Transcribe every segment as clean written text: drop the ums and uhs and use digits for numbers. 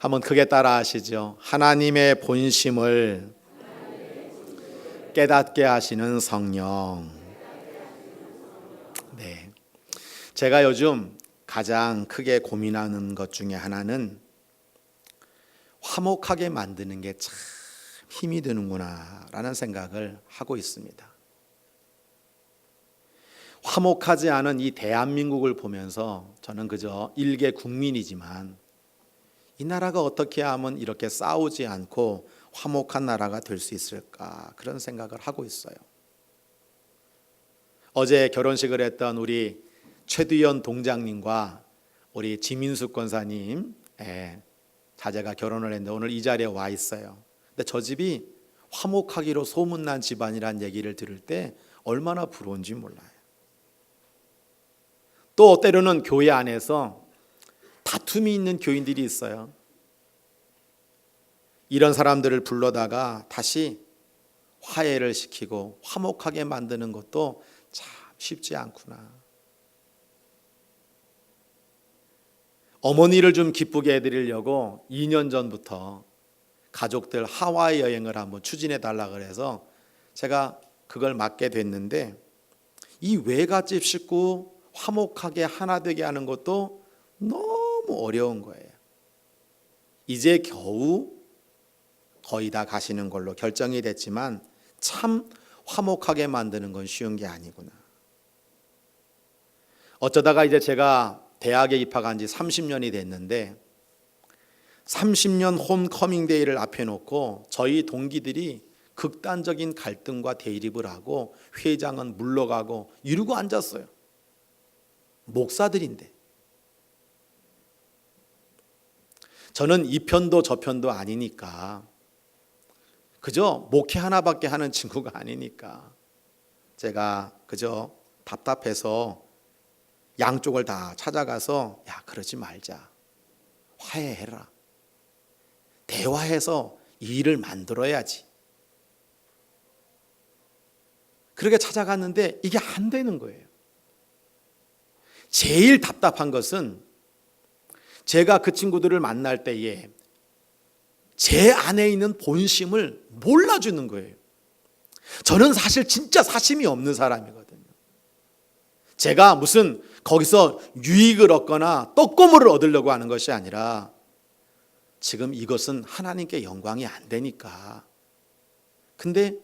한번 크게 따라 하시죠. 하나님의 본심을 깨닫게 하시는 성령. 네. 제가 요즘 가장 크게 고민하는 것 중에 하나는 화목하게 만드는 게 참 힘이 드는구나 라는 생각을 하고 있습니다. 화목하지 않은 이 대한민국을 보면서 저는 그저 일개 국민이지만 이 나라가 어떻게 하면 이렇게 싸우지 않고 화목한 나라가 될 수 있을까, 그런 생각을 하고 있어요. 어제 결혼식을 했던 우리 최두현 동장님과 우리 지민숙 권사님 자제가 결혼을 했는데 오늘 이 자리에 와 있어요. 근데 저 집이 화목하기로 소문난 집안이란 얘기를 들을 때 얼마나 부러운지 몰라요. 또 때로는 교회 안에서 다툼이 있는 교인들이 있어요. 이런 사람들을 불러다가 다시 화해를 시키고 화목하게 만드는 것도 참 쉽지 않구나. 어머니를 좀 기쁘게 해드리려고 2년 전부터 가족들 하와이 여행을 한번 추진해 달라고 해서 제가 그걸 맡게 됐는데, 이 외갓집 식구 화목하게 하나 되게 하는 것도 너무 어려운 거예요. 이제 겨우 거의 다 가시는 걸로 결정이 됐지만 참 화목하게 만드는 건 쉬운 게 아니구나. 어쩌다가 이제 제가 대학에 입학한 지 30년이 됐는데 30년 홈커밍데이를 앞에 놓고 저희 동기들이 극단적인 갈등과 대립을 하고 회장은 물러가고 이러고 앉았어요. 목사들인데. 저는 이 편도 저 편도 아니니까, 그저 목회 하나밖에 하는 친구가 아니니까 제가 그저 답답해서 양쪽을 다 찾아가서 야, 그러지 말자, 화해해라, 대화해서 이 일을 만들어야지, 그렇게 찾아갔는데 이게 안 되는 거예요. 제일 답답한 것은 제가 그 친구들을 만날 때에 제 안에 있는 본심을 몰라주는 거예요. 저는 사실 진짜 사심이 없는 사람이거든요. 제가 무슨 거기서 유익을 얻거나 떡고물을 얻으려고 하는 것이 아니라 지금 이것은 하나님께 영광이 안 되니까. 근데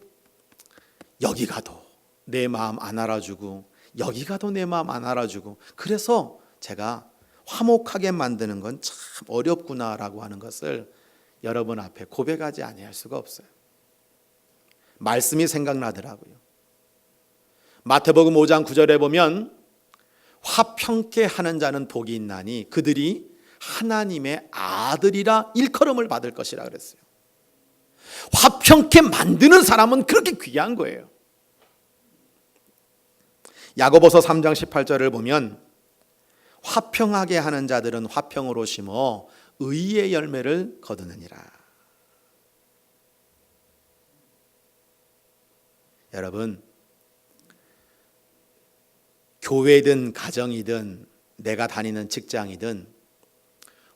여기 가도 내 마음 안 알아주고 여기 가도 내 마음 안 알아주고, 그래서 제가 화목하게 만드는 건 참 어렵구나라고 하는 것을 여러분 앞에 고백하지 아니할 수가 없어요. 말씀이 생각나더라고요. 마태복음 5장 9절에 보면 화평케 하는 자는 복이 있나니 그들이 하나님의 아들이라 일컬음을 받을 것이라 그랬어요. 화평케 만드는 사람은 그렇게 귀한 거예요. 야고보서 3장 18절을 보면 화평하게 하는 자들은 화평으로 심어 의의 열매를 거두느니라. 여러분, 교회든 가정이든 내가 다니는 직장이든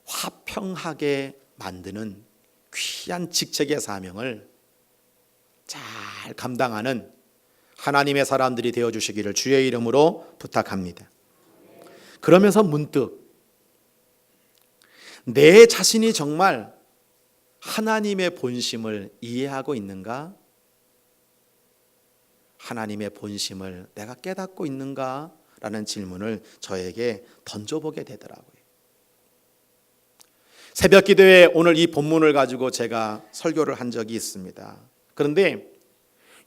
화평하게 만드는 귀한 직책의 사명을 잘 감당하는 하나님의 사람들이 되어주시기를 주의 이름으로 부탁합니다. 그러면서 문득 내 자신이 정말 하나님의 본심을 이해하고 있는가? 하나님의 본심을 내가 깨닫고 있는가? 라는 질문을 저에게 던져보게 되더라고요. 새벽 기도에 오늘 이 본문을 가지고 제가 설교를 한 적이 있습니다. 그런데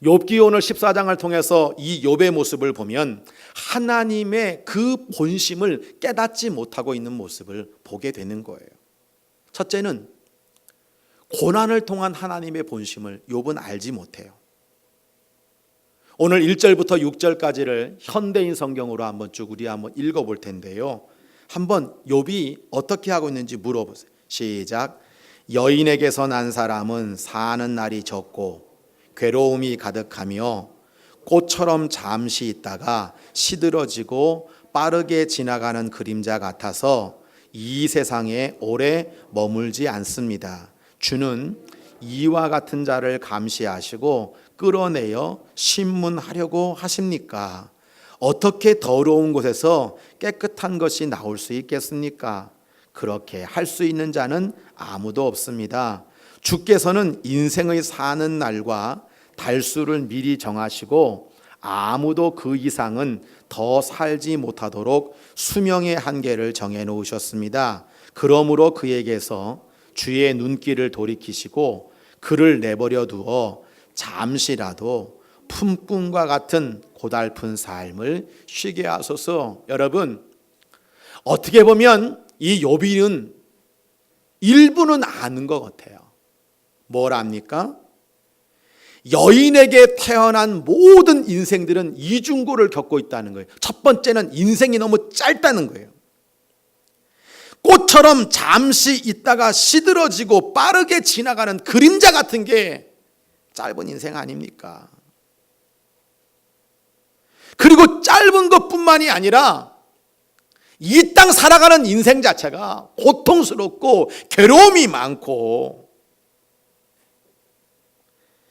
욥기 오늘 14장을 통해서 이 욥의 모습을 보면 하나님의 그 본심을 깨닫지 못하고 있는 모습을 보게 되는 거예요. 첫째는 고난을 통한 하나님의 본심을 욥은 알지 못해요. 오늘 1절부터 6절까지를 현대인 성경으로 한번 쭉 우리 한번 읽어볼 텐데요. 한번 욥이 어떻게 하고 있는지 물어보세요. 시작. 여인에게서 난 사람은 사는 날이 적고 괴로움이 가득하며 꽃처럼 잠시 있다가 시들어지고 빠르게 지나가는 그림자 같아서 이 세상에 오래 머물지 않습니다. 주는 이와 같은 자를 감시하시고 끌어내어 신문하려고 하십니까? 어떻게 더러운 곳에서 깨끗한 것이 나올 수 있겠습니까? 그렇게 할 수 있는 자는 아무도 없습니다. 주께서는 인생의 사는 날과 달수를 미리 정하시고 아무도 그 이상은 더 살지 못하도록 수명의 한계를 정해 놓으셨습니다. 그러므로 그에게서 주의 눈길을 돌이키시고 그를 내버려 두어 잠시라도 품꾼과 같은 고달픈 삶을 쉬게 하소서. 여러분, 어떻게 보면 이 욥이는 일부는 아는 것 같아요. 뭘 압니까? 여인에게 태어난 모든 인생들은 이중고를 겪고 있다는 거예요. 첫 번째는 인생이 너무 짧다는 거예요. 꽃처럼 잠시 있다가 시들어지고 빠르게 지나가는 그림자 같은 게 짧은 인생 아닙니까? 그리고 짧은 것뿐만이 아니라 이 땅 살아가는 인생 자체가 고통스럽고 괴로움이 많고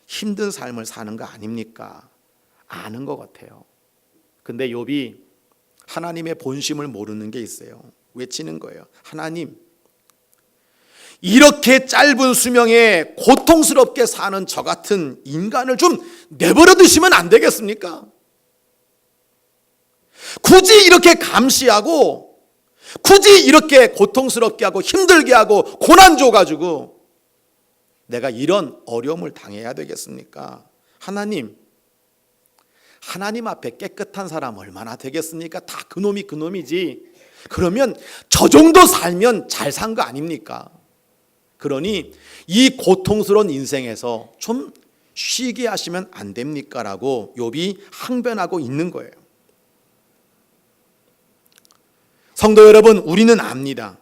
힘든 삶을 사는 거 아닙니까? 아는 것 같아요. 근데 욥이 하나님의 본심을 모르는 게 있어요. 외치는 거예요. 하나님, 이렇게 짧은 수명에 고통스럽게 사는 저 같은 인간을 좀 내버려 두시면 안 되겠습니까? 굳이 이렇게 감시하고 굳이 이렇게 고통스럽게 하고 힘들게 하고 고난 줘가지고 내가 이런 어려움을 당해야 되겠습니까? 하나님 앞에 깨끗한 사람 얼마나 되겠습니까? 다 그놈이 그놈이지. 그러면 저 정도 살면 잘 산 거 아닙니까? 그러니 이 고통스러운 인생에서 좀 쉬게 하시면 안 됩니까? 라고 욥이 항변하고 있는 거예요. 성도 여러분, 우리는 압니다.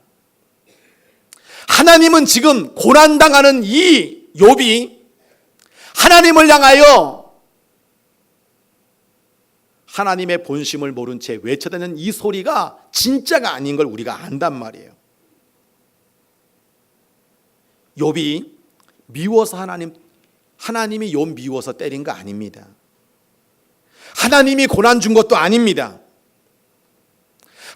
하나님은 지금 고난당하는 이 욥이 하나님을 향하여 하나님의 본심을 모른 채 외쳐대는 이 소리가 진짜가 아닌 걸 우리가 안단 말이에요. 욥이 미워서 하나님이 욥 미워서 때린 거 아닙니다. 하나님이 고난 준 것도 아닙니다.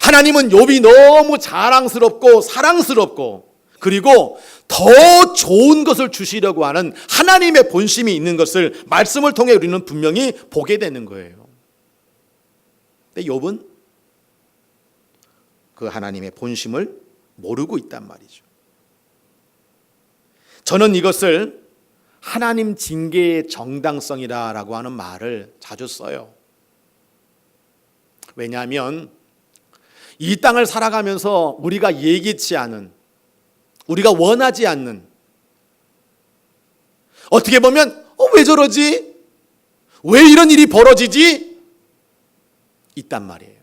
하나님은 욥이 너무 자랑스럽고 사랑스럽고 그리고 더 좋은 것을 주시려고 하는 하나님의 본심이 있는 것을 말씀을 통해 우리는 분명히 보게 되는 거예요. 근데 욥은 그 하나님의 본심을 모르고 있단 말이죠. 저는 이것을 하나님 징계의 정당성이라고 하는 말을 자주 써요. 왜냐하면 이 땅을 살아가면서 우리가 예기치 않은, 우리가 원하지 않는, 어떻게 보면 왜 저러지? 왜 이런 일이 벌어지지? 있단 말이에요.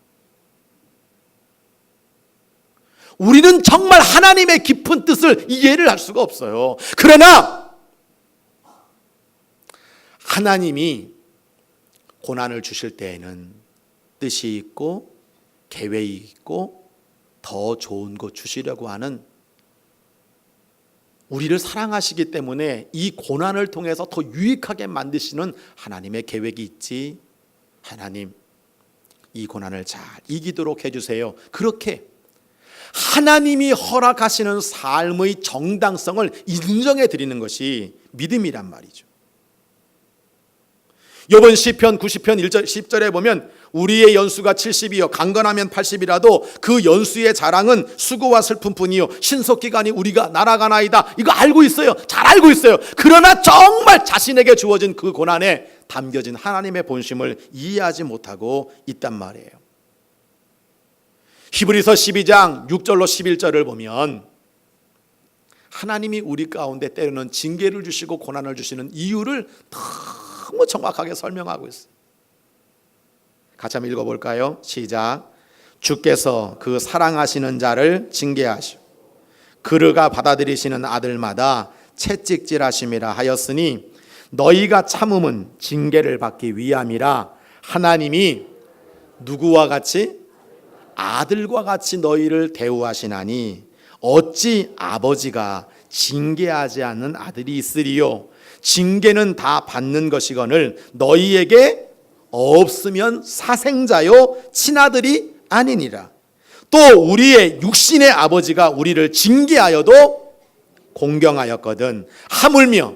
우리는 정말 하나님의 깊은 뜻을 이해를 할 수가 없어요. 그러나 하나님이 고난을 주실 때에는 뜻이 있고 계획이 있고 더 좋은 것 주시려고 하는, 우리를 사랑하시기 때문에 이 고난을 통해서 더 유익하게 만드시는 하나님의 계획이 있지. 하나님, 이 고난을 잘 이기도록 해주세요. 그렇게 하나님이 허락하시는 삶의 정당성을 인정해 드리는 것이 믿음이란 말이죠. 욥은 시편 90편 1절 10절에 보면 우리의 연수가 70이요 강건하면 80이라도 그 연수의 자랑은 수고와 슬픔뿐이요 신속기간이 우리가 날아가나이다. 이거 알고 있어요. 잘 알고 있어요. 그러나 정말 자신에게 주어진 그 고난에 담겨진 하나님의 본심을 이해하지 못하고 있단 말이에요. 히브리서 12장 6절로 11절을 보면 하나님이 우리 가운데 때로는 징계를 주시고 고난을 주시는 이유를 너무 정확하게 설명하고 있어요. 같이 한번 읽어볼까요? 시작. 주께서 그 사랑하시는 자를 징계하시고 그르가 받아들이시는 아들마다 채찍질하심이라 하였으니 너희가 참음은 징계를 받기 위함이라. 하나님이 누구와 같이? 아들과 같이 너희를 대우하시나니 어찌 아버지가 징계하지 않는 아들이 있으리요. 징계는 다 받는 것이거늘 너희에게 없으면 사생자요 친아들이 아니니라. 또 우리의 육신의 아버지가 우리를 징계하여도 공경하였거든 하물며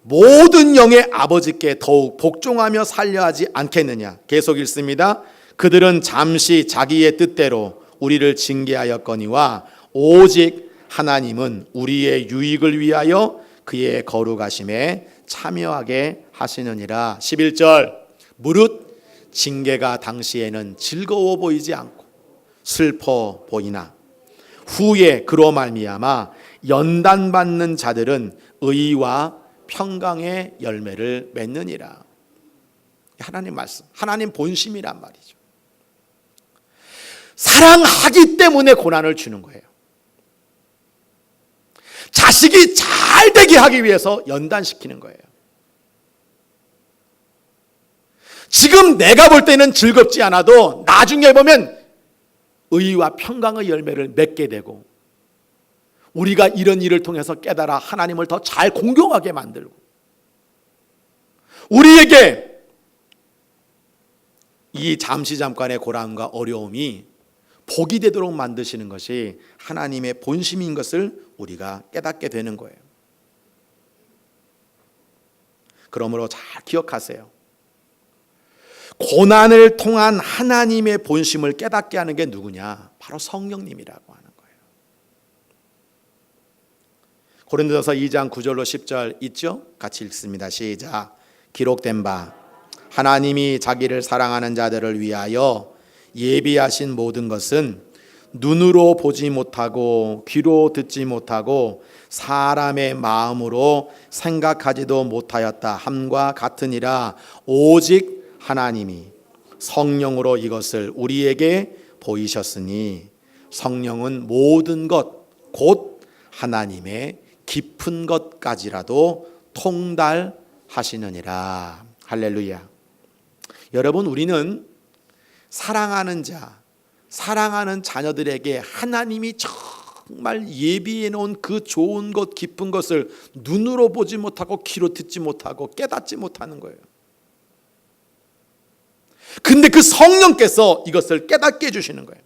모든 영의 아버지께 더욱 복종하며 살려하지 않겠느냐. 계속 읽습니다. 그들은 잠시 자기의 뜻대로 우리를 징계하였거니와 오직 하나님은 우리의 유익을 위하여 그의 거룩하심에 참여하게 하시느니라. 11절 무릇 징계가 당시에는 즐거워 보이지 않고 슬퍼 보이나 후에 그로 말미암아 연단받는 자들은 의와 평강의 열매를 맺느니라. 하나님 말씀, 하나님 본심이란 말이죠. 사랑하기 때문에 고난을 주는 거예요. 자식이 잘 되게 하기 위해서 연단시키는 거예요. 지금 내가 볼 때는 즐겁지 않아도 나중에 보면 의와 평강의 열매를 맺게 되고 우리가 이런 일을 통해서 깨달아 하나님을 더 잘 공경하게 만들고 우리에게 이 잠깐의 고난과 어려움이 복이 되도록 만드시는 것이 하나님의 본심인 것을 우리가 깨닫게 되는 거예요. 그러므로 잘 기억하세요. 고난을 통한 하나님의 본심을 깨닫게 하는 게 누구냐? 바로 성령님이라고 하는 거예요. 고린도전서 2장 9절로 10절 있죠? 같이 읽습니다. 시작. 기록된 바 하나님이 자기를 사랑하는 자들을 위하여 예비하신 모든 것은 눈으로 보지 못하고 귀로 듣지 못하고 사람의 마음으로 생각하지도 못하였다 함과 같으니라. 오직 하나님이 성령으로 이것을 우리에게 보이셨으니 성령은 모든 것 곧 하나님의 깊은 것까지라도 통달하시느니라. 할렐루야. 여러분, 우리는 사랑하는 자, 사랑하는 자녀들에게 하나님이 정말 예비해 놓은 그 좋은 것, 깊은 것을 눈으로 보지 못하고 귀로 듣지 못하고 깨닫지 못하는 거예요. 근데 그 성령께서 이것을 깨닫게 해주시는 거예요.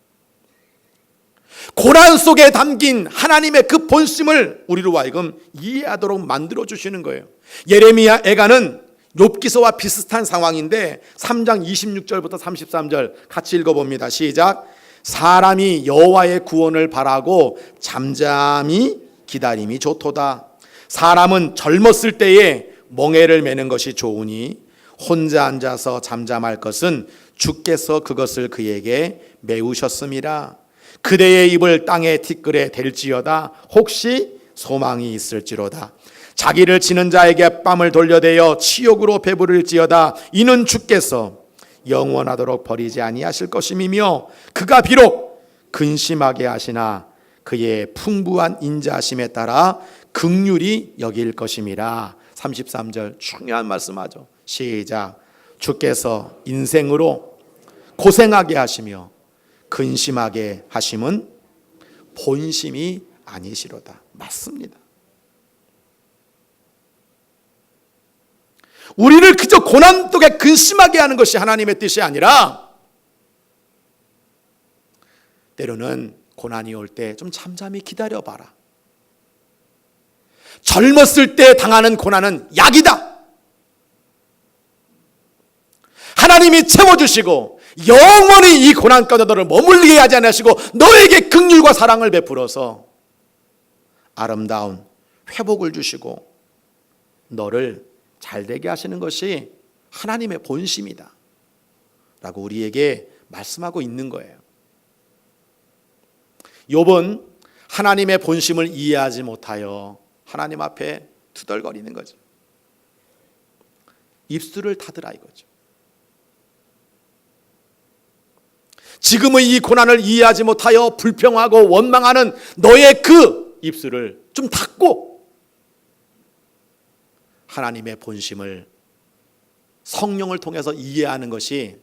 고난 속에 담긴 하나님의 그 본심을 우리로 하여금 이해하도록 만들어 주시는 거예요. 예레미야 애가는 욥기서와 비슷한 상황인데 3장 26절부터 33절 같이 읽어봅니다. 시작. 사람이 여호와의 구원을 바라고 잠잠히 기다림이 좋도다. 사람은 젊었을 때에 멍에를 매는 것이 좋으니 혼자 앉아서 잠잠할 것은 주께서 그것을 그에게 메우셨음이라. 그대의 입을 땅에 티끌에 댈지어다. 혹시 소망이 있을지로다. 자기를 치는 자에게 뺨을 돌려대어 치욕으로 배부를지어다. 이는 주께서 영원하도록 버리지 아니하실 것임이며 그가 비록 근심하게 하시나 그의 풍부한 인자하심에 따라 긍휼히 여길 것임이라. 33절 중요한 말씀하죠. 시작. 주께서 인생으로 고생하게 하시며 근심하게 하심은 본심이 아니시로다. 맞습니다. 우리를 그저 고난 속에 근심하게 하는 것이 하나님의 뜻이 아니라 때로는 고난이 올 때 좀 잠잠히 기다려봐라. 젊었을 때 당하는 고난은 약이다. 하나님이 채워주시고 영원히 이 고난 가운데 너를 머물게 하지 않으시고 너에게 긍휼과 사랑을 베풀어서 아름다운 회복을 주시고 너를 잘되게 하시는 것이 하나님의 본심이다 라고 우리에게 말씀하고 있는 거예요. 욥은 하나님의 본심을 이해하지 못하여 하나님 앞에 투덜거리는 거죠. 입술을 닫으라 이거죠. 지금의 이 고난을 이해하지 못하여 불평하고 원망하는 너의 그 입술을 좀 닫고 하나님의 본심을 성령을 통해서 이해하는 것이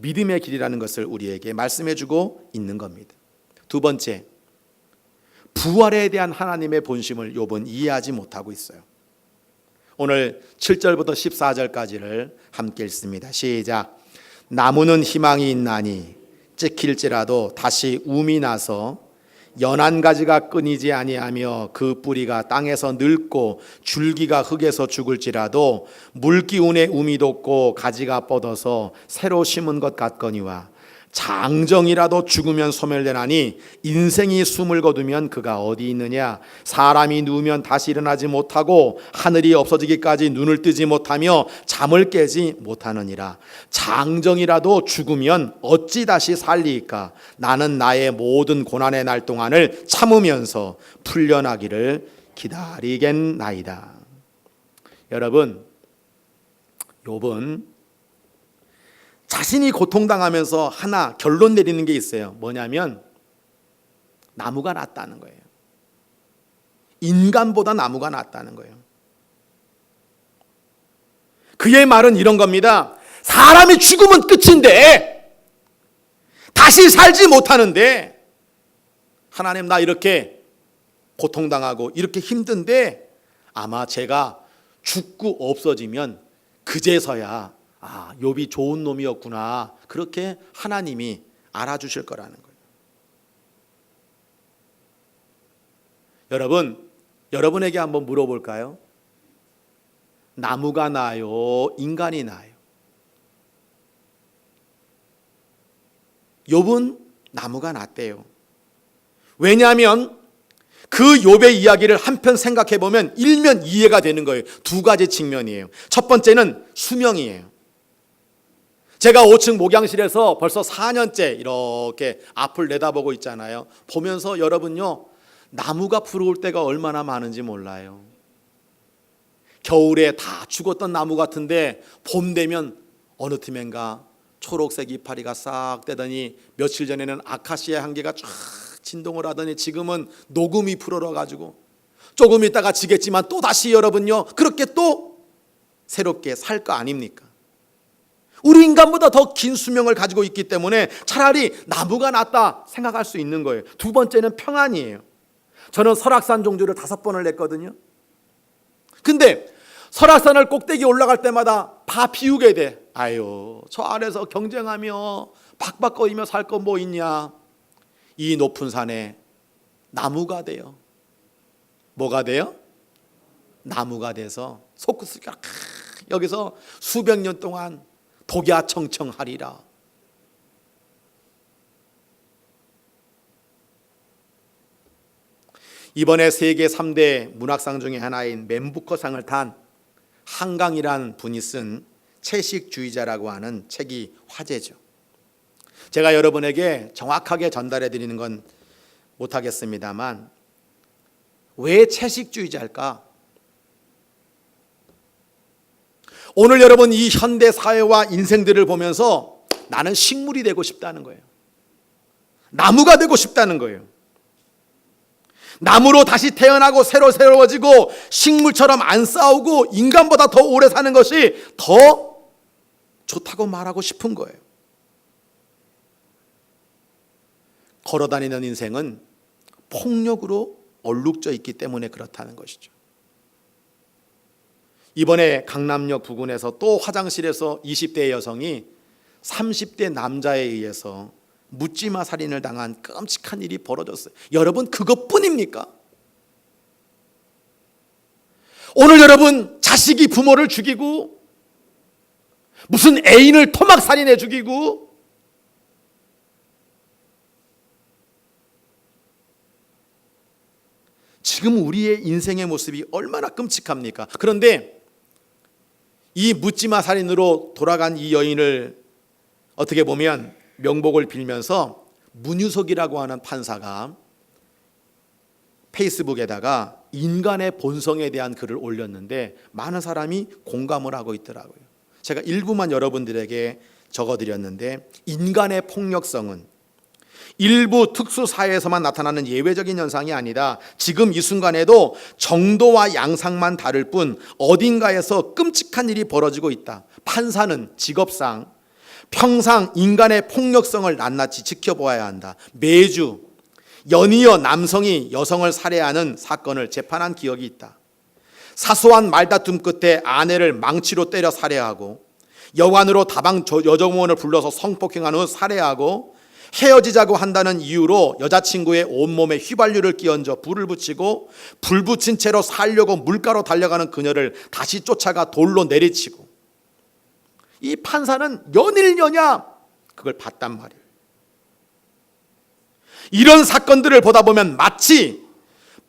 믿음의 길이라는 것을 우리에게 말씀해 주고 있는 겁니다. 두 번째, 부활에 대한 하나님의 본심을 욥은 이해하지 못하고 있어요. 오늘 7절부터 14절까지를 함께 읽습니다. 시작. 나무는 희망이 있나니 찍힐지라도 다시 움이 나서 연한 가지가 끊이지 아니하며 그 뿌리가 땅에서 늙고 줄기가 흙에서 죽을지라도 물기운에 움이 돋고 가지가 뻗어서 새로 심은 것 같거니와 장정이라도 죽으면 소멸되나니 인생이 숨을 거두면 그가 어디 있느냐. 사람이 누우면 다시 일어나지 못하고 하늘이 없어지기까지 눈을 뜨지 못하며 잠을 깨지 못하느니라. 장정이라도 죽으면 어찌 다시 살리이까. 나는 나의 모든 고난의 날 동안을 참으면서 풀려나기를 기다리겠나이다. 여러분, 욥은 자신이 고통당하면서 하나 결론 내리는 게 있어요. 뭐냐면 나무가 낫다는 거예요. 인간보다 나무가 낫다는 거예요. 그의 말은 이런 겁니다. 사람이 죽으면 끝인데 다시 살지 못하는데 하나님, 나 이렇게 고통당하고 이렇게 힘든데 아마 제가 죽고 없어지면 그제서야 욥이 좋은 놈이었구나, 그렇게 하나님이 알아주실 거라는 거예요. 여러분, 여러분에게 한번 물어볼까요? 나무가 나아요, 인간이 나아요? 욥은 나무가 낫대요. 왜냐하면 그 욥의 이야기를 한편 생각해 보면 일면 이해가 되는 거예요. 두 가지 측면이에요. 첫 번째는 수명이에요. 제가 5층 목양실에서 벌써 4년째 이렇게 앞을 내다보고 있잖아요. 보면서 여러분요, 나무가 푸르울 때가 얼마나 많은지 몰라요. 겨울에 다 죽었던 나무 같은데 봄 되면 어느 틈엔가 초록색 이파리가 싹 떼더니 며칠 전에는 아카시아 향기가 쫙 진동을 하더니 지금은 녹음이 풀어가지고 조금 있다가 지겠지만 또 다시 여러분요, 그렇게 또 새롭게 살 거 아닙니까? 우리 인간보다 더 긴 수명을 가지고 있기 때문에 차라리 나무가 낫다 생각할 수 있는 거예요. 두 번째는 평안이에요. 저는 설악산 종주를 5번을 냈거든요. 근데 설악산을 꼭대기 올라갈 때마다 다 비우게 돼. 아유, 저 아래서 경쟁하며 박박거리며 살 거 뭐 있냐. 이 높은 산에 나무가 돼요. 뭐가 돼요? 나무가 돼서 솟구스가 여기서 수백 년 동안 독야청청하리라. 이번에 세계 3대 문학상 중에 하나인 맨부커상을 탄 한강이라는 분이 쓴 채식주의자라고 하는 책이 화제죠. 제가 여러분에게 정확하게 전달해 드리는 건 못하겠습니다만, 왜 채식주의자일까? 오늘 여러분 이 현대 사회와 인생들을 보면서 나는 식물이 되고 싶다는 거예요. 나무가 되고 싶다는 거예요. 나무로 다시 태어나고 새로워지고 식물처럼 안 싸우고 인간보다 더 오래 사는 것이 더 좋다고 말하고 싶은 거예요. 걸어다니는 인생은 폭력으로 얼룩져 있기 때문에 그렇다는 것이죠. 이번에 강남역 부근에서 또 화장실에서 20대 여성이 30대 남자에 의해서 묻지마 살인을 당한 끔찍한 일이 벌어졌어요. 여러분, 그것뿐입니까? 오늘 여러분, 자식이 부모를 죽이고 무슨 애인을 토막 살인해 죽이고 지금 우리의 인생의 모습이 얼마나 끔찍합니까? 그런데 이 묻지마 살인으로 돌아간 이 여인을 어떻게 보면 명복을 빌면서 문유석이라고 하는 판사가 페이스북에다가 인간의 본성에 대한 글을 올렸는데 많은 사람이 공감을 하고 있더라고요. 제가 일부만 여러분들에게 적어드렸는데, 인간의 폭력성은 일부 특수사회에서만 나타나는 예외적인 현상이 아니다. 지금 이 순간에도 정도와 양상만 다를 뿐 어딘가에서 끔찍한 일이 벌어지고 있다. 판사는 직업상 평상 인간의 폭력성을 낱낱이 지켜보아야 한다. 매주 연이어 남성이 여성을 살해하는 사건을 재판한 기억이 있다. 사소한 말다툼 끝에 아내를 망치로 때려 살해하고 여관으로 다방 여정원을 불러서 성폭행한 후 살해하고 헤어지자고 한다는 이유로 여자친구의 온몸에 휘발유를 끼얹어 불을 붙이고 불 붙인 채로 살려고 물가로 달려가는 그녀를 다시 쫓아가 돌로 내리치고, 이 판사는 연일연야 그걸 봤단 말이에요. 이런 사건들을 보다 보면 마치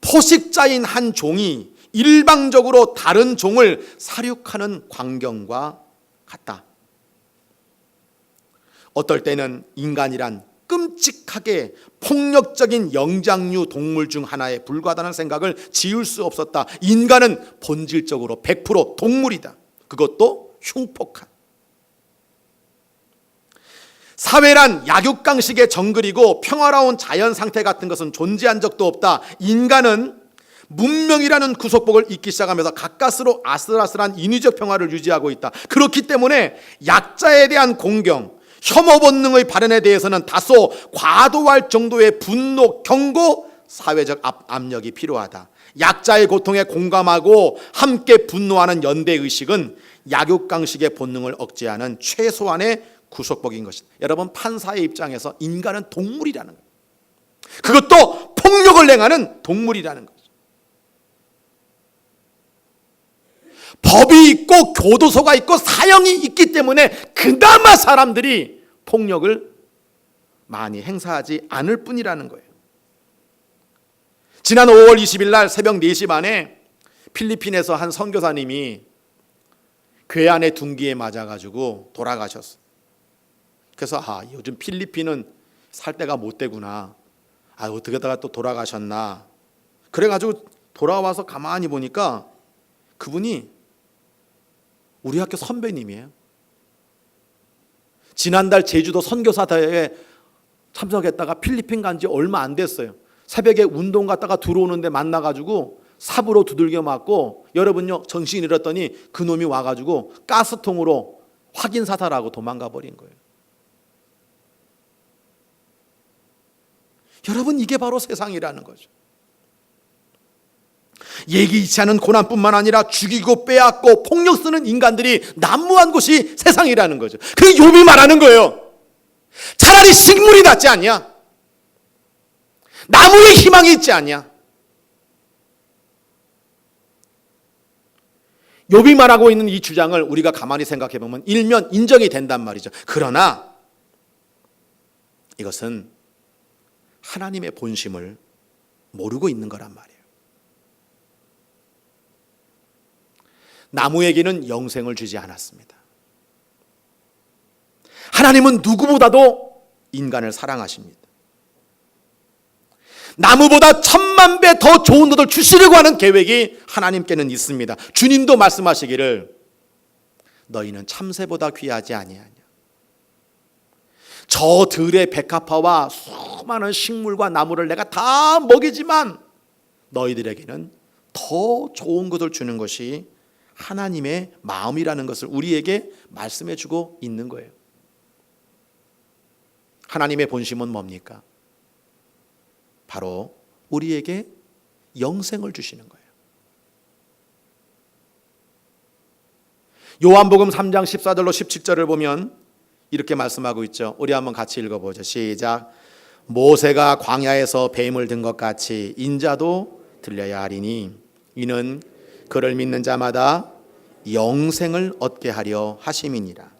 포식자인 한 종이 일방적으로 다른 종을 살육하는 광경과 같다. 어떨 때는 인간이란 끔찍하게 폭력적인 영장류 동물 중 하나에 불과하다는 생각을 지울 수 없었다. 인간은 본질적으로 100% 동물이다. 그것도 흉폭한. 사회란 약육강식의 정글이고 평화로운 자연 상태 같은 것은 존재한 적도 없다. 인간은 문명이라는 구속복을 입기 시작하면서 가까스로 아슬아슬한 인위적 평화를 유지하고 있다. 그렇기 때문에 약자에 대한 공경, 혐오 본능의 발현에 대해서는 다소 과도할 정도의 분노, 경고, 사회적 압력이 필요하다. 약자의 고통에 공감하고 함께 분노하는 연대의식은 약육강식의 본능을 억제하는 최소한의 구속복인 것이다. 여러분, 판사의 입장에서 인간은 동물이라는 거예요. 그것도 폭력을 행하는 동물이라는 거죠. 법이 있고 교도소가 있고 사형이 있기 때문에 그나마 사람들이 폭력을 많이 행사하지 않을 뿐이라는 거예요. 지난 5월 20일 날 새벽 4시 반에 필리핀에서 한 선교사님이 괴한의 둔기에 맞아가지고 돌아가셨어요. 그래서 요즘 필리핀은 살 데가 못 되구나. 어떻게 하다가 또 돌아가셨나. 그래가지고 돌아와서 가만히 보니까 그분이 우리 학교 선배님이에요. 지난달 제주도 선교사 대회에 참석했다가 필리핀 간 지 얼마 안 됐어요. 새벽에 운동 갔다가 들어오는데 만나가지고 삽으로 두들겨 맞고, 여러분요, 정신이 잃었더니 그놈이 와가지고 가스통으로 확인 사살하고 도망가 버린 거예요. 여러분, 이게 바로 세상이라는 거죠. 예기치 않은 고난뿐만 아니라 죽이고 빼앗고 폭력 쓰는 인간들이 난무한 곳이 세상이라는 거죠. 그게 욥이 말하는 거예요. 차라리 식물이 낫지 않냐? 나무에 희망이 있지 않냐? 욥이 말하고 있는 이 주장을 우리가 가만히 생각해 보면 일면 인정이 된단 말이죠. 그러나 이것은 하나님의 본심을 모르고 있는 거란 말이에요. 나무에게는 영생을 주지 않았습니다. 하나님은 누구보다도 인간을 사랑하십니다. 나무보다 1000만 배 더 좋은 것을 주시려고 하는 계획이 하나님께는 있습니다. 주님도 말씀하시기를 너희는 참새보다 귀하지 아니하냐. 저 들의 백합화와 수많은 식물과 나무를 내가 다 먹이지만 너희들에게는 더 좋은 것을 주는 것이 하나님의 마음이라는 것을 우리에게 말씀해 주고 있는 거예요. 하나님의 본심은 뭡니까? 바로 우리에게 영생을 주시는 거예요. 요한복음 3장 14절로 17절을 보면 이렇게 말씀하고 있죠. 우리 한번 같이 읽어보죠. 시작. 모세가 광야에서 뱀을 든 것 같이 인자도 들려야 하리니 이는 그를 믿는 자마다 영생을 얻게 하려 하심이니라.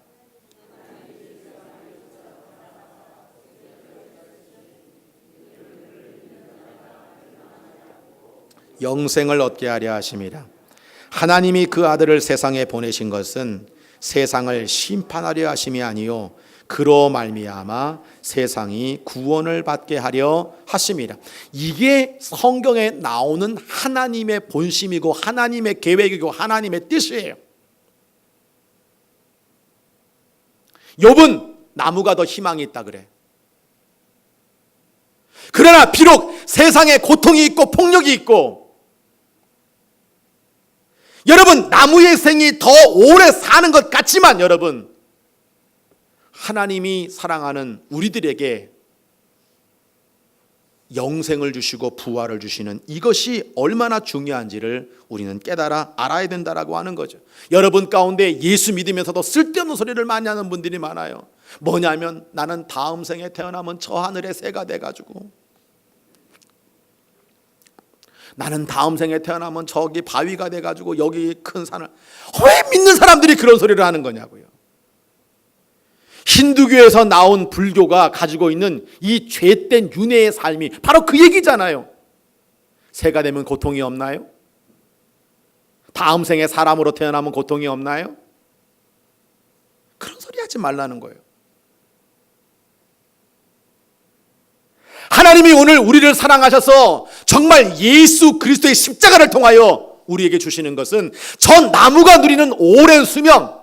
영생을 얻게 하려 하심이라. 하나님이 그 아들을 세상에 보내신 것은 세상을 심판하려 하심이 아니요 그로 말미암아 세상이 구원을 받게 하려 하심이라. 이게 성경에 나오는 하나님의 본심이고 하나님의 계획이고 하나님의 뜻이에요. 욥은 나무가 더 희망이 있다 그래. 그러나 비록 세상에 고통이 있고 폭력이 있고, 여러분 나무의 생이 더 오래 사는 것 같지만 여러분 하나님이 사랑하는 우리들에게 영생을 주시고 부활을 주시는 이것이 얼마나 중요한지를 우리는 깨달아 알아야 된다라고 하는 거죠. 여러분 가운데 예수 믿으면서도 쓸데없는 소리를 많이 하는 분들이 많아요. 뭐냐면 나는 다음 생에 태어나면 저 하늘의 새가 돼가지고, 나는 다음 생에 태어나면 저기 바위가 돼가지고 여기 큰 산을, 왜 믿는 사람들이 그런 소리를 하는 거냐고요. 힌두교에서 나온 불교가 가지고 있는 이 죄된 윤회의 삶이 바로 그 얘기잖아요. 새가 되면 고통이 없나요? 다음 생에 사람으로 태어나면 고통이 없나요? 그런 소리 하지 말라는 거예요. 하나님이 오늘 우리를 사랑하셔서 정말 예수 그리스도의 십자가를 통하여 우리에게 주시는 것은 전 나무가 누리는 오랜 수명,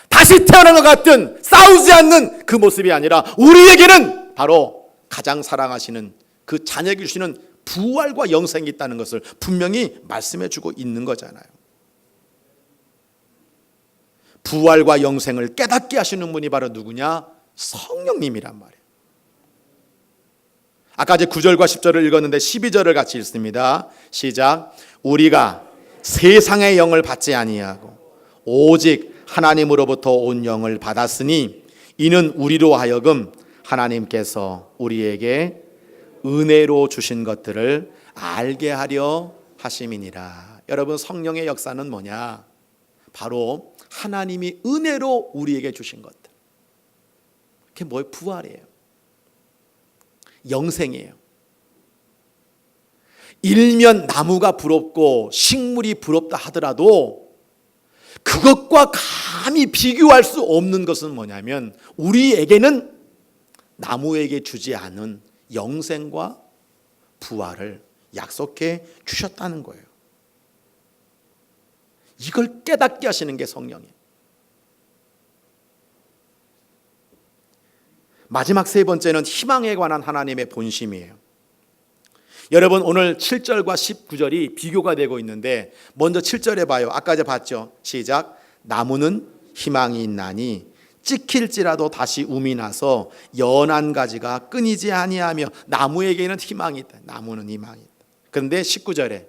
다시 태어난 것 같은 싸우지 않는 그 모습이 아니라 우리에게는 바로 가장 사랑하시는 그 자녀에게 주시는 부활과 영생이 있다는 것을 분명히 말씀해 주고 있는 거잖아요. 부활과 영생을 깨닫게 하시는 분이 바로 누구냐? 성령님이란 말이에요. 아까 이제 9절과 10절을 읽었는데 12절을 같이 읽습니다. 시작. 우리가 세상의 영을 받지 아니하고 오직 하나님으로부터 온 영을 받았으니 이는 우리로 하여금 하나님께서 우리에게 은혜로 주신 것들을 알게 하려 하심이니라. 여러분, 성령의 역사는 뭐냐? 바로 하나님이 은혜로 우리에게 주신 것들. 그게 뭐예요? 부활이에요. 영생이에요. 일면 나무가 부럽고 식물이 부럽다 하더라도 그것과 감히 비교할 수 없는 것은 뭐냐면 우리에게는 나무에게 주지 않은 영생과 부활을 약속해 주셨다는 거예요. 이걸 깨닫게 하시는 게 성령이에요. 마지막 세 번째는 희망에 관한 하나님의 본심이에요. 여러분, 오늘 7절과 19절이 비교가 되고 있는데 먼저 7절에 봐요. 아까 이제 봤죠. 시작. 나무는 희망이 있나니 찍힐지라도 다시 움이 나서 연한 가지가 끊이지 아니하며. 나무에게는 희망이 있다. 나무는 희망이 있다. 그런데 19절에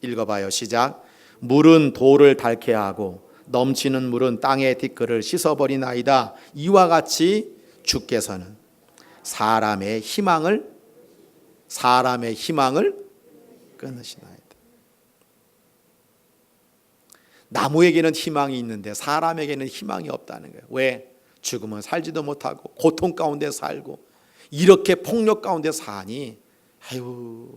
읽어봐요. 시작. 물은 돌을 닳게 하고 넘치는 물은 땅의 티끌을 씻어버리나이다. 이와 같이 주께서는 사람의 희망을 끊으시나이다. 나무에게는 희망이 있는데 사람에게는 희망이 없다는 거예요. 왜? 죽으면 살지도 못하고 고통 가운데 살고 이렇게 폭력 가운데 사니, 아유,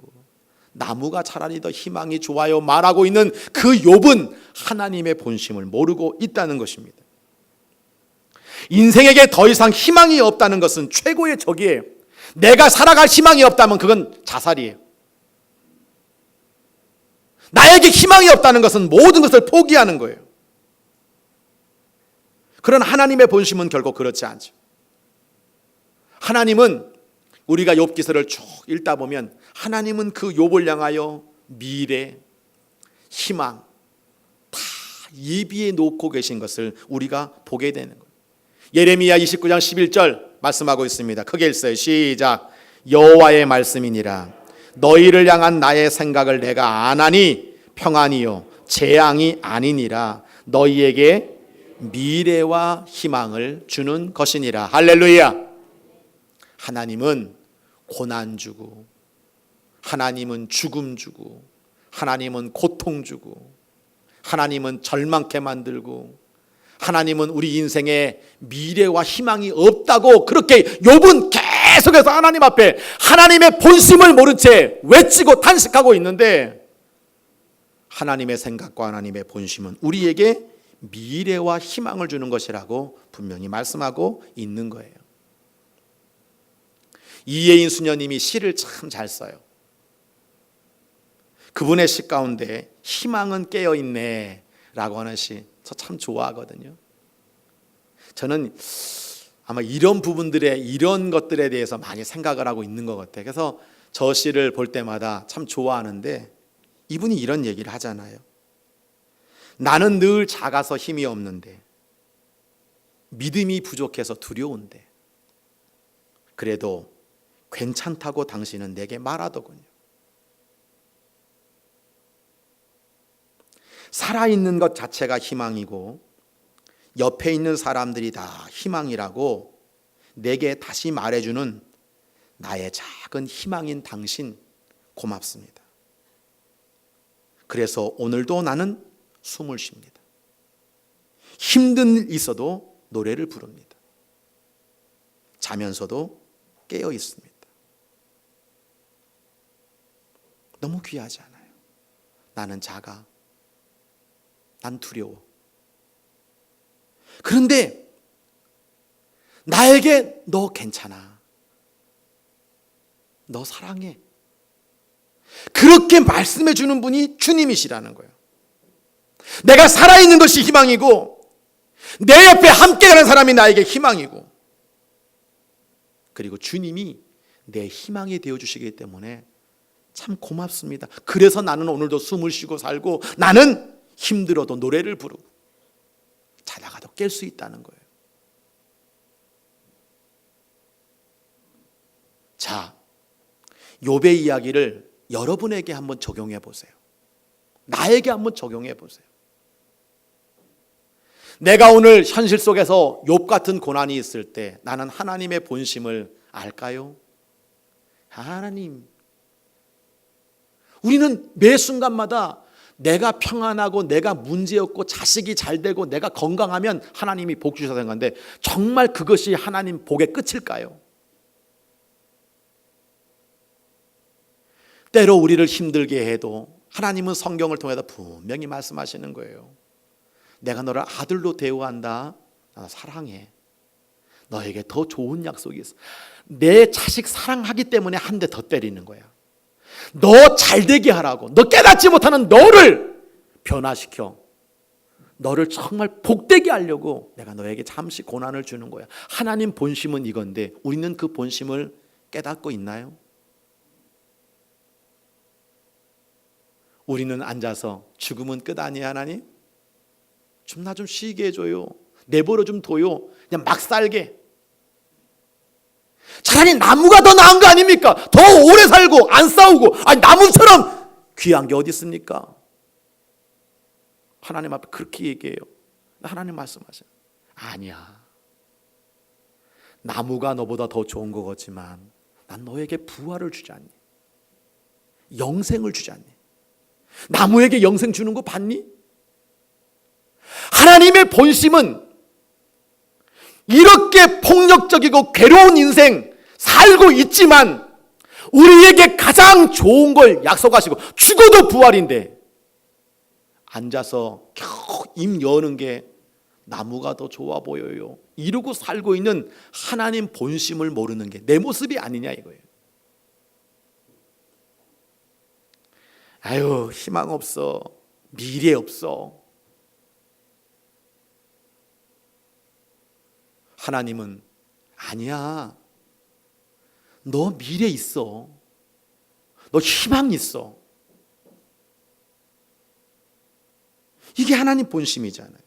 나무가 차라리 더 희망이 좋아요 말하고 있는 그 욥은 하나님의 본심을 모르고 있다는 것입니다. 인생에게 더 이상 희망이 없다는 것은 최고의 적이에요. 내가 살아갈 희망이 없다면 그건 자살이에요. 나에게 희망이 없다는 것은 모든 것을 포기하는 거예요. 그러나 하나님의 본심은 결국 그렇지 않죠. 하나님은 우리가 욥기서를 쭉 읽다 보면 하나님은 그 욥을 향하여 미래, 희망 다 예비해 놓고 계신 것을 우리가 보게 되는 거예요. 예레미야 29장 11절 말씀하고 있습니다. 크게 읽어요. 시작. 여호와의 말씀이니라. 너희를 향한 나의 생각을 내가 아나니 평안이요 재앙이 아니니라. 너희에게 미래와 희망을 주는 것이니라. 할렐루야. 하나님은 고난 주고, 하나님은 죽음 주고, 하나님은 고통 주고, 하나님은 절망케 만들고, 하나님은 우리 인생에 미래와 희망이 없다고 그렇게 욥은 계속해서 하나님 앞에 하나님의 본심을 모른 채 외치고 탄식하고 있는데, 하나님의 생각과 하나님의 본심은 우리에게 미래와 희망을 주는 것이라고 분명히 말씀하고 있는 거예요. 이예인 수녀님이 시를 참 잘 써요. 그분의 시 가운데 희망은 깨어있네 라고 하는 시 저 참 좋아하거든요. 저는 아마 이런 부분들에, 이런 것들에 대해서 많이 생각을 하고 있는 것 같아요. 그래서 저 시를 볼 때마다 참 좋아하는데, 이분이 이런 얘기를 하잖아요. 나는 늘 작아서 힘이 없는데 믿음이 부족해서 두려운데 그래도 괜찮다고 당신은 내게 말하더군요. 살아있는 것 자체가 희망이고 옆에 있는 사람들이 다 희망이라고 내게 다시 말해주는 나의 작은 희망인 당신 고맙습니다. 그래서 오늘도 나는 숨을 쉽니다. 힘든 일 있어도 노래를 부릅니다. 자면서도 깨어 있습니다. 너무 귀하지 않아요? 나는 작아. 난 두려워. 그런데 나에게 너 괜찮아. 너 사랑해. 그렇게 말씀해 주는 분이 주님이시라는 거예요. 내가 살아있는 것이 희망이고 내 옆에 함께 가는 사람이 나에게 희망이고 그리고 주님이 내 희망이 되어주시기 때문에 참 고맙습니다. 그래서 나는 오늘도 숨을 쉬고 살고 나는 힘들어도 노래를 부르고 자다가도 깰 수 있다는 거예요. 자, 욥의 이야기를 여러분에게 한번 적용해 보세요. 나에게 한번 적용해 보세요. 내가 오늘 현실 속에서 욥 같은 고난이 있을 때 나는 하나님의 본심을 알까요? 하나님, 우리는 매 순간마다 내가 평안하고 내가 문제없고 자식이 잘 되고 내가 건강하면 하나님이 복 주셔서 생각하는데 정말 그것이 하나님 복의 끝일까요? 때로 우리를 힘들게 해도 하나님은 성경을 통해서 분명히 말씀하시는 거예요. 내가 너를 아들로 대우한다. 나 사랑해. 너에게 더 좋은 약속이 있어. 내 자식 사랑하기 때문에 한 대 더 때리는 거야. 너 잘되게 하라고. 너 깨닫지 못하는 너를 변화시켜. 너를 정말 복되게 하려고 내가 너에게 잠시 고난을 주는 거야. 하나님 본심은 이건데 우리는 그 본심을 깨닫고 있나요? 우리는 앉아서 죽음은 끝 아니야 하나님? 좀 나 좀 쉬게 해줘요. 내버려 좀 둬요. 그냥 막 살게. 차라리 나무가 더 나은 거 아닙니까? 더 오래 살고 안 싸우고. 아니 나무처럼 귀한 게 어디 있습니까? 하나님 앞에 그렇게 얘기해요. 하나님 말씀하세요. 아니야. 나무가 너보다 더 좋은 것 같지만 난 너에게 부활을 주지 않니? 영생을 주지 않니? 나무에게 영생 주는 거 봤니? 하나님의 본심은 이렇게 폭력적이고 괴로운 인생 살고 있지만 우리에게 가장 좋은 걸 약속하시고 죽어도 부활인데 앉아서 겨우 입 여는 게 나무가 더 좋아 보여요. 이러고 살고 있는 하나님 본심을 모르는 게 내 모습이 아니냐 이거예요. 아유 희망 없어. 미래 없어. 하나님은 아니야. 너 미래 있어. 너 희망 있어. 이게 하나님 본심이잖아요.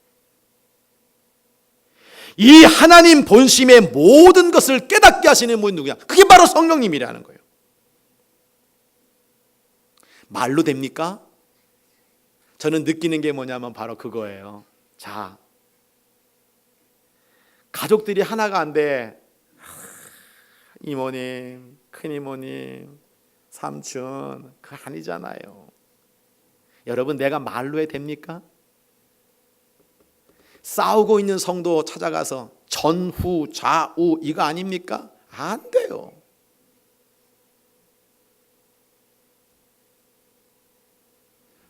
이 하나님 본심의 모든 것을 깨닫게 하시는 분이 누구냐? 그게 바로 성령님이라는 거예요. 말로 됩니까? 저는 느끼는 게 뭐냐면 바로 그거예요. 자, 가족들이 하나가 안 돼. 이모님, 큰이모님, 삼촌, 그거 아니잖아요. 여러분 내가 말로 해 됩니까? 싸우고 있는 성도 찾아가서 전후, 좌우 이거 아닙니까? 안 돼요.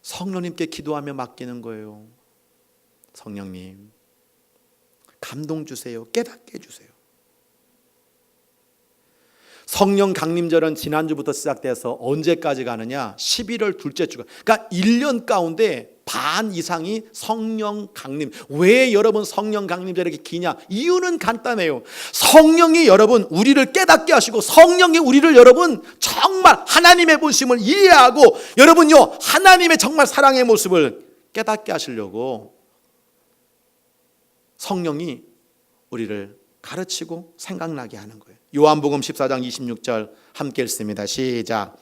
성령님께 기도하며 맡기는 거예요. 성령님 감동 주세요. 깨닫게 해주세요. 성령 강림절은 지난주부터 시작돼서 언제까지 가느냐? 11월 둘째 주가. 그러니까 1년 가운데 반 이상이 성령 강림. 왜 여러분 성령 강림절이 이렇게 기냐? 이유는 간단해요. 성령이 여러분 우리를 깨닫게 하시고 성령이 우리를 여러분 정말 하나님의 본심을 이해하고 여러분요 하나님의 정말 사랑의 모습을 깨닫게 하시려고 성령이 우리를 가르치고 생각나게 하는 거예요. 요한복음 14장 26절 함께 읽습니다. 시작.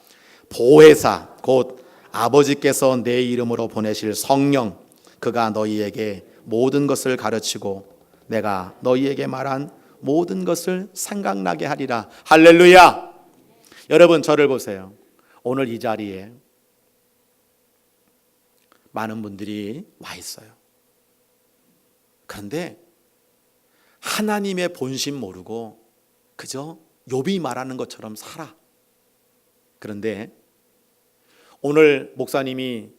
보혜사 곧 아버지께서 내 이름으로 보내실 성령, 그가 너희에게 모든 것을 가르치고 내가 너희에게 말한 모든 것을 생각나게 하리라. 할렐루야. 여러분, 저를 보세요. 오늘 이 자리에 많은 분들이 와 있어요. 그런데 하나님의 본심 모르고 그저 욥이 말하는 것처럼 살아. 그런데 오늘 목사님이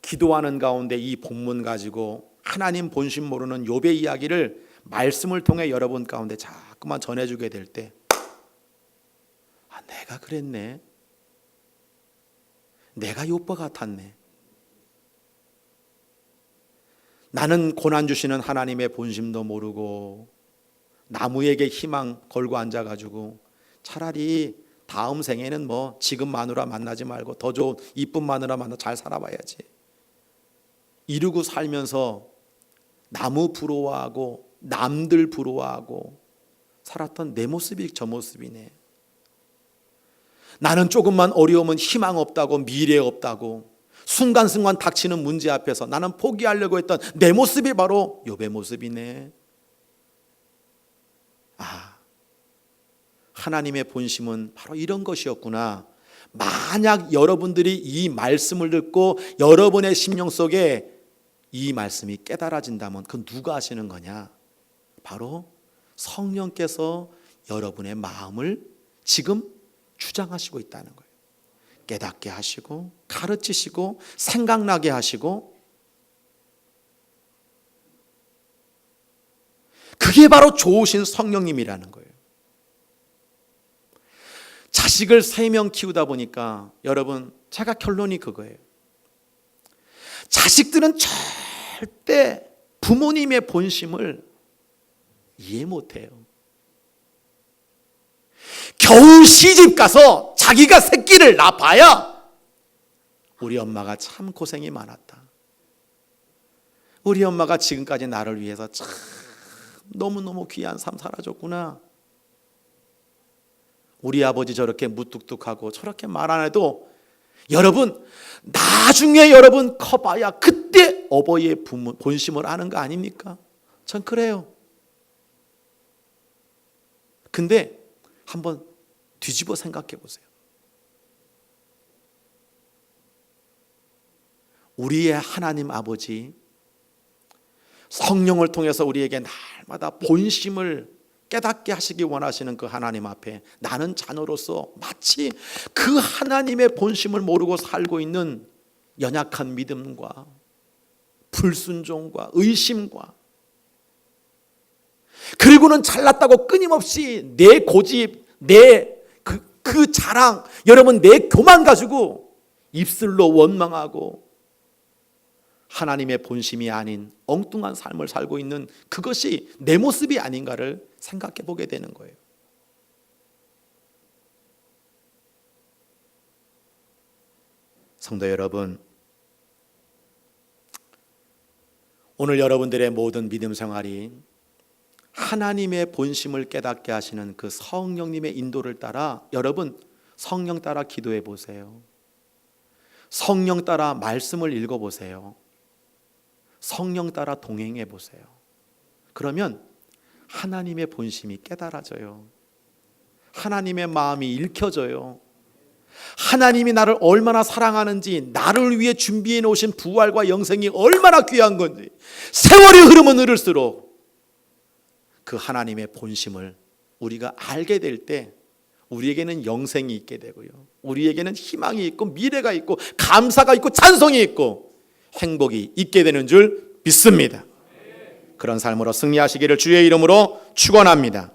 기도하는 가운데 이 본문 가지고 하나님 본심 모르는 욥의 이야기를 말씀을 통해 여러분 가운데 자꾸만 전해주게 될 때, 내가 그랬네, 내가 욥과 같았네, 나는 고난 주시는 하나님의 본심도 모르고 나무에게 희망 걸고 앉아가지고 차라리 다음 생에는 뭐 지금 마누라 만나지 말고 더 좋은 이쁜 마누라 만나 잘 살아봐야지, 이러고 살면서 나무 부러워하고 남들 부러워하고 살았던 내 모습이 저 모습이네. 나는 조금만 어려우면 희망 없다고, 미래 없다고, 순간순간 닥치는 문제 앞에서 나는 포기하려고 했던 내 모습이 바로 욥의 모습이네. 하나님의 본심은 바로 이런 것이었구나. 만약 여러분들이 이 말씀을 듣고 여러분의 심령 속에 이 말씀이 깨달아진다면 그건 누가 하시는 거냐? 바로 성령께서 여러분의 마음을 지금 주장하시고 있다는 거예요. 깨닫게 하시고 가르치시고 생각나게 하시고, 그게 바로 좋으신 성령님이라는 거예요. 자식을 3명 키우다 보니까 여러분, 제가 결론이 그거예요. 자식들은 절대 부모님의 본심을 이해 못해요. 겨우 시집 가서 자기가 새끼를 낳아봐야 우리 엄마가 참 고생이 많았다, 우리 엄마가 지금까지 나를 위해서 참 너무너무 귀한 삶 살아줬구나, 우리 아버지 저렇게 무뚝뚝하고 저렇게 말 안 해도 여러분 나중에 여러분 커봐야 그때 어버이의 본심을 아는 거 아닙니까? 전 그래요. 근데 한번 뒤집어 생각해 보세요. 우리의 하나님 아버지 성령을 통해서 우리에게 날마다 본심을 깨닫게 하시기 원하시는 그 하나님 앞에 나는 자녀로서 마치 그 하나님의 본심을 모르고 살고 있는 연약한 믿음과 불순종과 의심과, 그리고는 잘났다고 끊임없이 내 고집, 내 그 자랑, 여러분 내 교만 가지고 입술로 원망하고 하나님의 본심이 아닌 엉뚱한 삶을 살고 있는 그것이 내 모습이 아닌가를 생각해 보게 되는 거예요. 성도 여러분, 오늘 여러분들의 모든 믿음 생활이 하나님의 본심을 깨닫게 하시는 그 성령님의 인도를 따라, 여러분 성령 따라 기도해 보세요. 성령 따라 말씀을 읽어 보세요. 성령 따라 동행해 보세요. 그러면 하나님의 본심이 깨달아져요. 하나님의 마음이 읽혀져요. 하나님이 나를 얼마나 사랑하는지, 나를 위해 준비해 놓으신 부활과 영생이 얼마나 귀한 건지, 세월이 흐르면 흐를수록 그 하나님의 본심을 우리가 알게 될 때 우리에게는 영생이 있게 되고요, 우리에게는 희망이 있고 미래가 있고 감사가 있고 찬송이 있고 행복이 있게 되는 줄 믿습니다. 그런 삶으로 승리하시기를 주의 이름으로 축원합니다.